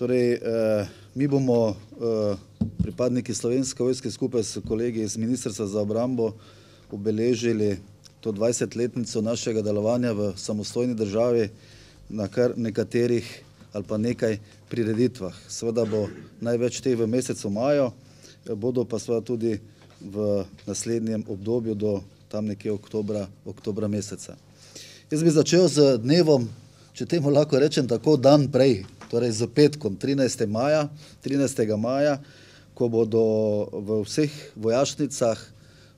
Torej, mi bomo pripadniki Slovenske vojske skupaj s kolegi iz Ministrstva za obrambo obeležili to 20-letnico našega delovanja v samostojni državi na kar nekaterih ali pa nekaj prireditvah. Seveda bo največ teh v mesecu maju, bodo pa seveda tudi v naslednjem obdobju do tam nekje oktobra meseca. Jaz bi začel z dnevom, če temu lahko rečem tako, dan prej, torej z petkom, 13. maja, ko bodo v vseh vojašnicah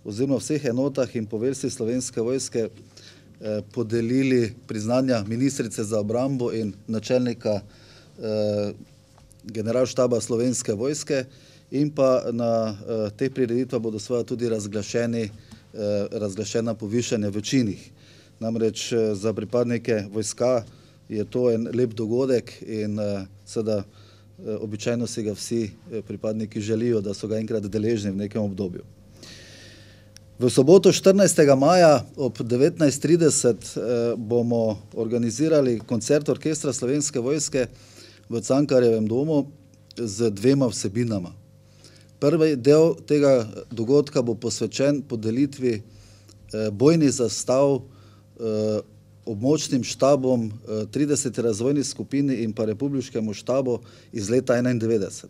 oziroma vseh enotah in po vrsti Slovenske vojske podelili priznanja ministrice za obrambo in načelnika generalštaba Slovenske vojske in pa na teh prireditvah bodo seveda tudi razglašena povišanja v činih. Namreč za pripadnike vojska je to en lep dogodek in seveda običajno si ga vsi pripadniki želijo, da so ga enkrat deležni v nekem obdobju. V soboto 14. maja ob 19:30 bomo organizirali koncert orkestra Slovenske vojske v Cankarjevem domu z dvema vsebinama. Prvi del tega dogodka bo posvečen podelitvi bojnih zastav območnim štabom 30. razvojni skupini in pa republiškemu štabu iz leta 1991.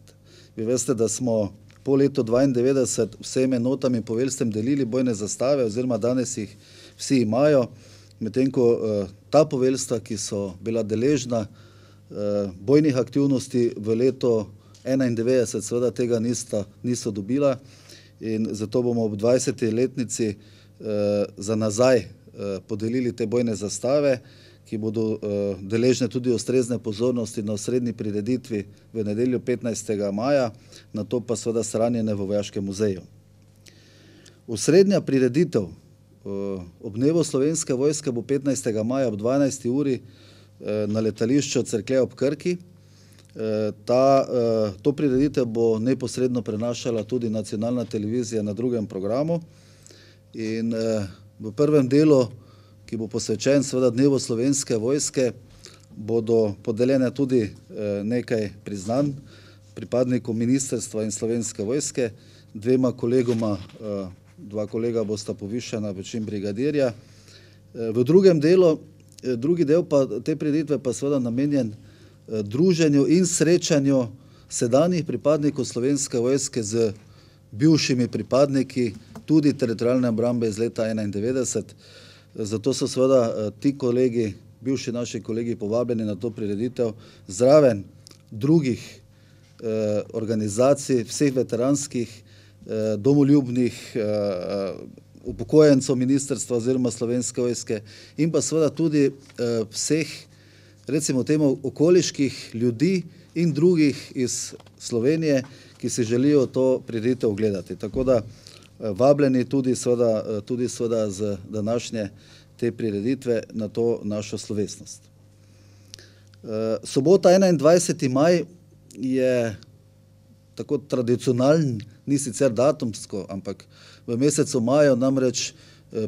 Vi veste, da smo po letu 1992 vsem enotam in poveljstvom delili bojne zastave oziroma danes jih vsi imajo, medtem ko ta poveljstva, ki so bila deležna bojnih aktivnosti v letu 1991, seveda tega niso dobila in zato bomo ob 20. letnici za nazaj podelili te bojne zastave, ki bodo deležne tudi ustrezne pozornosti na osrednji prireditvi v nedeljo 15. maja, na to pa seveda shranjene v Vojaškem muzeju. Osrednja prireditev ob dnevu Slovenske vojske bo 15. maja ob 12. uri na letališču Cerklje ob Krki. To prireditev bo neposredno prenašala tudi nacionalna televizija na drugem programu in v prvem delu, ki bo posvečen seveda dnevu Slovenske vojske, bodo podeljene tudi nekaj priznanj pripadnikov ministrstva in Slovenske vojske, dvema kolegoma, dva kolega bosta povišana v čin brigadirja. V drugem delu, drugi del pa te prireditve pa seveda namenjen druženju in srečanju sedanjih pripadnikov Slovenske vojske z bivšimi pripadniki tudi teritorialne obrambe iz leta 1991. Zato so seveda ti kolegi, bivši naši kolegi povabljeni na to prireditev zraven drugih organizacij, vseh veteranskih, domoljubnih, upokojencev ministrstva oziroma Slovenske vojske in pa seveda tudi vseh, recimo temu, okoliških ljudi in drugih iz Slovenije, ki si želijo to prireditev ogledati. Tako da vabljeni tudi seveda z današnje te prireditve na to našo slovesnost. Sobota 21. maj je tako tradicionalen, ni sicer datumsko, ampak v mesecu maju namreč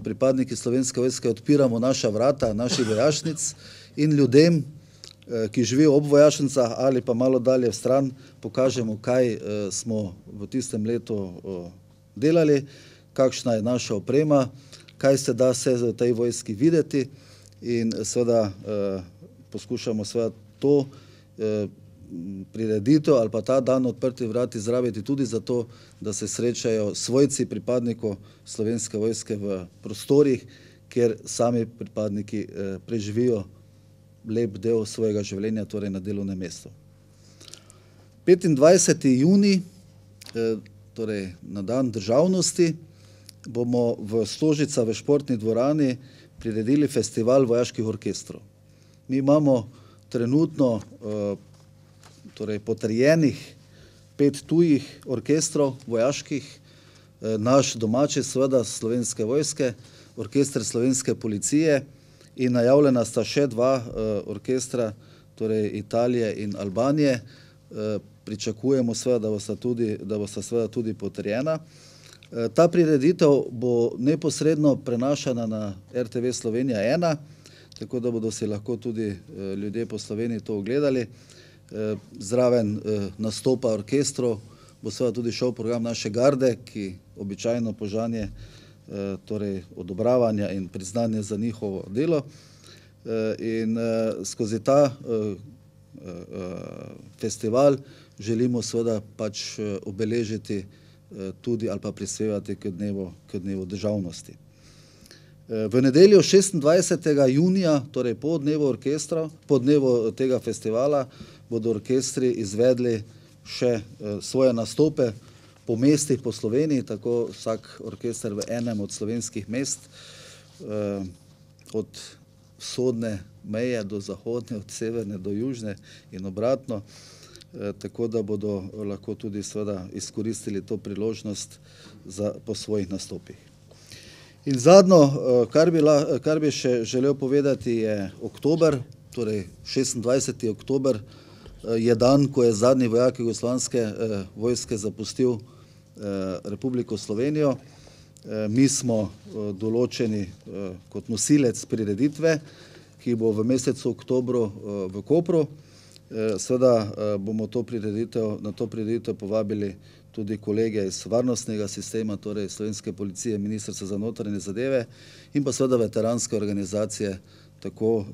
pripadniki Slovenske vojske odpiramo naša vrata, naših vojašnic in ljudem, ki živijo ob vojašnicah ali pa malo dalje v stran, pokažemo, kaj smo v tistem letu delali, kakšna je naša oprema, kaj se da vse v tej vojski videti in seveda poskušamo seveda to prireditev ali pa ta dan odprtih vrat izrabiti tudi zato, da se srečajo svojci pripadnikov Slovenske vojske v prostorih, kjer sami pripadniki preživijo lep del svojega življenja, torej na delovnem mestu. 25. junij, torej na dan državnosti, bomo v Stožica v športni dvorani priredili festival vojaških orkestrov. Mi imamo trenutno potrjenih 5 tujih orkestrov vojaških, naš domači seveda Slovenske vojske, orkester Slovenske policije in najavljena sta še 2 orkestra, torej Italije in Albanije. Pričakujemo seveda, da bosta seveda tudi potrjena. Ta prireditev bo neposredno prenašana na RTV Slovenija 1, tako da bodo si lahko tudi ljudje po Sloveniji to ogledali. Zraven nastopa orkestrov bo seveda tudi šel program naše garde, ki običajno požanje torej odobravanja in priznanje za njihovo delo. In skozi ta festival želimo seveda pač obeležiti tudi ali pa prispevati k dnevu državnosti. V nedeljo 26. junija, torej po dnevu orkestra, po dnevu tega festivala, bodo orkestri izvedli še svoje nastope po mestih po Sloveniji, tako vsak orkester v enem od slovenskih mest, od vzhodne meje do zahodne, od severne do južne in obratno, tako da bodo lahko tudi seveda izkoristili to priložnost po svojih nastopih. In zadnjo, kar bi še želel povedati, je oktober, torej 26. oktober je dan, ko je zadnji vojak jugoslovanske vojske zapustil Republiko Slovenijo. Mi smo določeni kot nosilec prireditve, ki bo v mesecu oktobru v Kopru. Seveda bomo na to prireditev povabili tudi kolege iz varnostnega sistema, torej Slovenske policije, Ministrstva za notranje zadeve in pa seveda veteranske organizacije, tako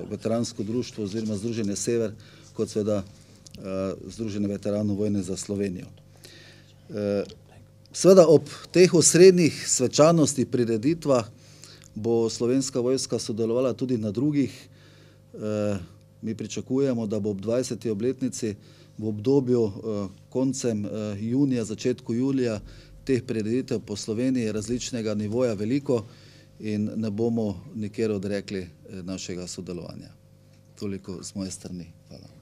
veteransko društvo oziroma Združenje Sever, kot seveda Združenje veteranov vojne za Slovenijo. Seveda ob teh osrednjih svečanostih, prireditvah bo Slovenska vojska sodelovala tudi na drugih. Mi pričakujemo, da bo ob 20. obletnici v obdobju koncem junija, začetku julija teh prireditev po Sloveniji različnega nivoja veliko in ne bomo nikjer odrekli našega sodelovanja. Toliko z moje strani. Hvala.